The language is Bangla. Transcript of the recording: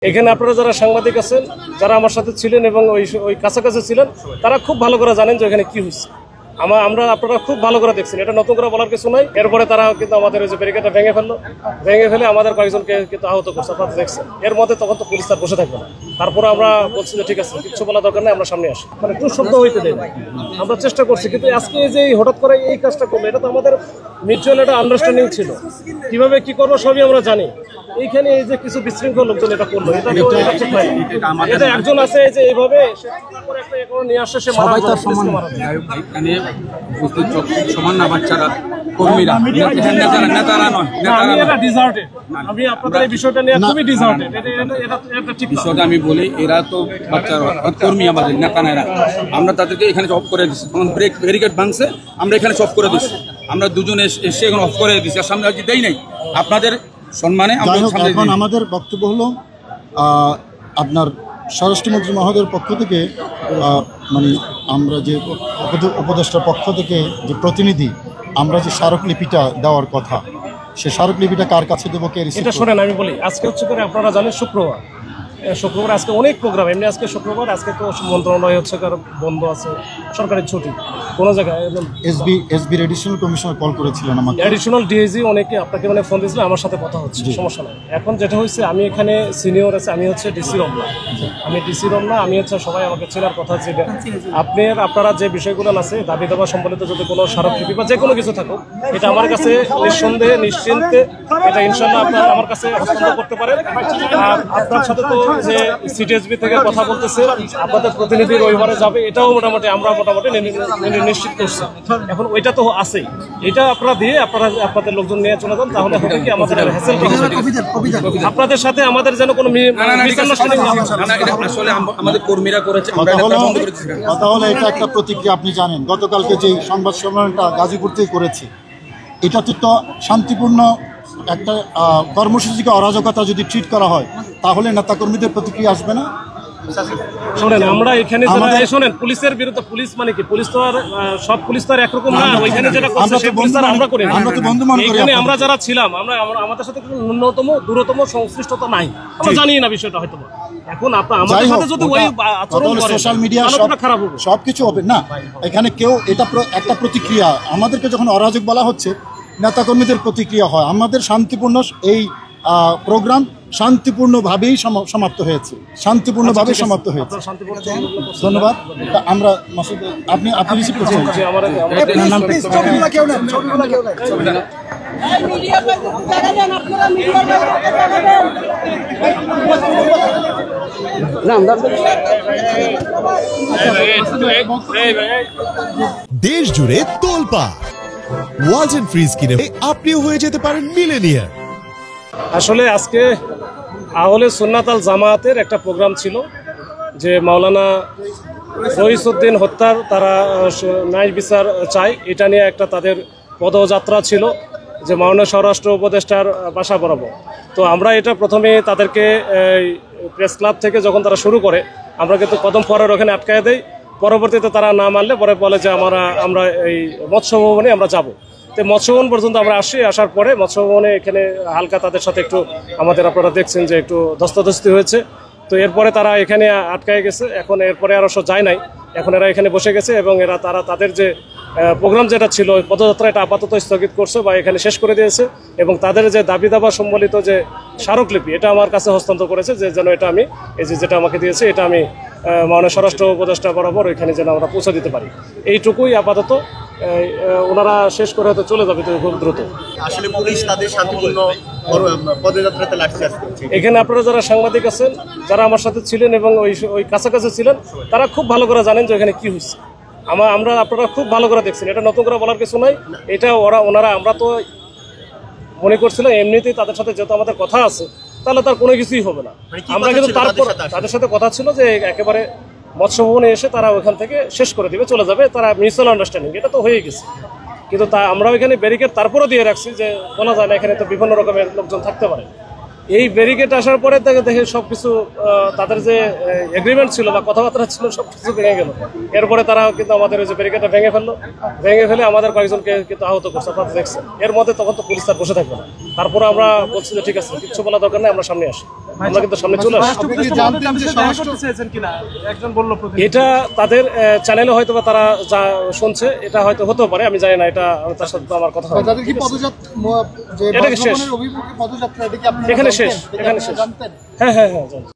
এখানে আপনারা যারা সাংবাদিক আছেন, যারা আমার সাথে ছিলেন এবং ওই কাছাকাছি ছিলেন, তারা খুব ভালো করে জানেন যে এখানে কি হচ্ছে। আপনারা খুব ভালো করে দেখছেন, এটা নতুন করে বলার কিছু নাই। এরপরে তারা কিন্তু আমাদের ওই যে ব্যারিকেডটা ভেঙে ফেলে আমাদের কয়েকজনকে কিন্তু আহত করছে, আপনারা দেখছেন। এর মধ্যে তখন তো পুলিশ তার বসে থাকবে না। তারপরে আমরা বলছি যে ঠিক আছে, কিছু বলা দরকার নেই, আমরা সামনে আসি, মানে একটু শব্দ হইতে দেয় না। আমরা চেষ্টা করছি, কিন্তু আজকে যে হঠাৎ করে এই কাজটা করলো, এটা তো আমাদের মিউচুয়াল একটা আন্ডারস্ট্যান্ডিং ছিল। কিভাবে কি করবো সবই আমরা জানি। এইখানে এই যে কিছু বিশৃঙ্খল লোকজন এটা করলো, এটা ঠিক হয়। এটা একজন আছে যে এইভাবে নিয়ে আসছে, সে সমান না বাচ্চারা, কর্মীরা, নেতারা নয়। আমি আপনাদের এই বিষয়টা নিয়ে খুবই ডিসঅ্যাপয়েন্টেড। এটা ঠিক বিষয়টা আমি বলি, এরা তো বাচ্চারা কর্মী, আমাদের নেতা নেরা। আমরা তাদেরকে এখানে অফ করে দিচ্ছি, ব্যারিকেড ভাঙছে, আমরা এখানে অফ করে দিচ্ছি। আমরা দুজনে এসে এখন অফ করে দিচ্ছি, আর সামনে আর দেই নাই আপনাদের সম্মানে। এখন আমাদের বক্তব্য হলো, আপনার স্বরাষ্ট্রমন্ত্রী মহোদয়ের পক্ষ থেকে মানে আমরা যে উপদেষ্টার পক্ষ থেকে যে প্রতিনিধি, আমরা যে স্মারকলিপিটা দেওয়ার কথা, সে স্মারকলিপিটা কার কাছে দেবো, কে রিসিভ? এটা শোনেন, আমি বলি, আজকে হচ্ছে করে আপনারা জানেন শুক্রবার আজকে অনেক প্রোগ্রাম, এমনি আজকে শুক্রবার, আজকে তো মন্ত্রণালয় হচ্ছে বন্ধ আছে, সরকারি ছুটি। কোনো জায়গায় এসবি এডিশনাল কমিশনার কল করেছিলেন আমাকে, এডিশনাল ডিআইজি অনেকে আপনাকে মানে ফোন দিয়েছিলেন, আমার সাথে কথা হচ্ছে, সমস্যা নাই। এখন যেটা হয়েছে, আমি এখানে সিনিয়র আছে, আমি হচ্ছে ডিসি রমনা, আমি হচ্ছে সবাই আমাকে চেনার কথা। যে আপনারা যে বিষয়গুলো আছে, দাবি দাবা সম্বলিত যদি কোনো স্মারকলিপি বা যে কোনো কিছু থাকুক, এটা আমার কাছে নিঃসন্দেহে নিশ্চিন্তে এটা ইনশাল্লাহ আপনারা আমার কাছে হস্তান্তর করতে পারেন। আর আপনার সাথে তো যে সিটিএসবি থেকে কথা বলতেছে, আপনাদের প্রতিনিধি রবিবারে যাবে, এটাও মোটামুটি আমরা নিশ্চিত করছি। এখন ওইটা তো আছেই, এটা আপনারা দিয়ে আপনাদের লোকজন নিয়ে চলে যান, তাহলে হবে কি আমাদের হ্যাসেল আপনাদের সাথে আমাদের যেন কোনো আমাদের কর্মীরা করেছে। কথা হলো, এটা একটা প্রতিক্রিয়া। আপনি জানেন গতকালকে যে সংবাদ সম্মেলনটা গাজীপুর থেকে করেছে, এটা তো শান্তিপূর্ণ একটা কর্মসূচিকে অরাজকতা যদি ট্রিট করা হয়, তাহলে নেতাকর্মীদের প্রতিক্রিয়া আসবে না? শোনেন, আমরা এখানে শোনেন, পুলিশের বিরুদ্ধে, পুলিশ মানে কি, পুলিশ তো আর সব পুলিশ তো আর একরকম না। ওইখানে যেটা করছে সেই পুলিশ আমরা করি না। এখানে আমরা যারা ছিলাম, আমাদের সাথে কোনো দূরতম সংশ্লিষ্টতা নাই, আমরা জানি না বিষয়টা হয়তো। এখন আমাদের সাথে যদি ওই আচরণ করে, সোশ্যাল মিডিয়া খারাপ হবে, সবকিছু হবে না। এখানে কেউ এটা একটা প্রতিক্রিয়া, আমাদেরকে যখন অরাজক বলা হচ্ছে, নেতাকর্মীদের প্রতিক্রিয়া হয়। আমাদের শান্তিপূর্ণ এই প্রোগ্রাম শান্তিপূর্ণভাবেই সমাপ্ত হয়েছে, ধন্যবাদ। আমরা আপনি রিসিভ করছেন। দেশ জুড়ে তোলপাড়, ওয়ালজ এন্ড ফ্রিজ কিনে আপনিও হয়ে যেতে পারেন মিলেনিয়ার। আসলে আজকে আহলে সুন্নাত আল জামায়াতের একটা প্রোগ্রাম ছিল, যে মাওলানা ফরিদউদ্দিন হত্যার তারা ন্যায় বিচার চায়, এটা নিয়ে একটা তাদের পদযাত্রা ছিল, যে মাওলানা স্বরাষ্ট্র উপদেষ্টার বাসা বরাবর। তো আমরা এটা প্রথমে তাদেরকে প্রেস ক্লাব থেকে যখন তারা শুরু করে, আমরা কিন্তু কদম ফোয়ারার ওখানে আটকায় দেই। পরবর্তীতে তারা না মানলে পরে বলে যে আমরা এই মৎস্য ভবনে আমরা যাব। তো মৎস্য ভবন পর্যন্ত আমরা আসার পরে মৎস্য ভবনে এখানে হালকা তাদের সাথে একটু আমাদের, আপনারা দেখছেন যে একটু ধস্তাধস্তি হয়েছে। তো এরপরে তারা এখানে আটকায় গেছে। এখন এরপরে আরও যায় নাই, এখন এরা এখানে বসে গেছে এবং তাদের যে প্রোগ্রাম যেটা ছিল, পদযাত্রা, এটা আপাতত স্থগিত করছে বা এখানে শেষ করে দিয়েছে। এবং তাদের যে দাবি দাবা সম্বলিত যে স্মারকলিপি, এটা আমার কাছে হস্তান্তর করেছে, যে যেন এটা আমি যেটা আমাকে দিয়েছে, এটা আমি মাননীয় স্বরাষ্ট্র উপদেষ্টা বরাবর ওইখানে যেন আমরা পৌঁছে দিতে পারি। এইটুকুই আপাতত। ওনারা শেষ করে হয়তো চলে যাবে খুব দ্রুত। আসলে পুলিশ তাদের শান্তিপূর্ণ পদযাত্রাতে লাঠিচার্জ করছে। এখানে আপনারা যারা সাংবাদিক আছেন, যারা আমার সাথে ছিলেন এবং ওই কাছাকাছি ছিলেন, তারা খুব ভালো করে জানেন যে এখানে কি হচ্ছে। আপনারা খুব ভালো করে দেখছেন, এটা নতুন করে বলার কিছু নাই। এটা আমরা তো মনে করছিলাম এমনিতেই তাদের সাথে যেহেতু আমাদের কথা আছে, তাহলে তার কোনো কিছুই হবে না। আমরা কিন্তু তারপর তাদের সাথে কথা ছিল যে একেবারে মৎস্য ভবনে এসে তারা ওইখান থেকে শেষ করে দিবে, চলে যাবে, তারা মিউচুয়াল আন্ডারস্ট্যান্ডিং, এটা তো হয়ে গেছে। কিন্তু আমরা ওইখানে ব্যারিকেড তারপরও দিয়ে রাখছি, যে বলা যায় না, এখানে তো বিভিন্ন রকমের লোকজন থাকতে পারে। এই ব্যারিকেড আসার পরে দেখে সব কিছু তাদের যে এগ্রিমেন্ট ছিল বা কথাবার্তা ছিল, সব কিছু ভেঙে গেল। এরপরে তারা কিন্তু আমাদের ওই যে ব্যারিকেডটা ভেঙে ফেলে আমাদের কয়েকজনকে কিন্তু আহত করছে, আপনারা দেখছেন। এর মধ্যে তখন তো পুলিশ তার বসে থাকবে না। তারপরে আমরা বলছি যে ঠিক আছে, কিছু বলা দরকার নেই, আমরা সামনে আসি। আমরা কিন্তু সামনে চলে আসছি। আপনি কি জানতেন যে স্বরাষ্ট্র এটা তাদের চ্যানেলে হয়তো বা তারা যা শুনছে, এটা হয়তো হতেও পারে, আমি জানি না, এটা তার সাথে তো আমার কথা হয় না। তাদের কি পদযাত্রা যে এটা কি শেষ? বর্ধমানের অভিমুখে পদযাত্রা এটা কি আপনি এখানে শেষ, এখানে শেষ। জানতেন? হ্যাঁ হ্যাঁ হ্যাঁ জানি।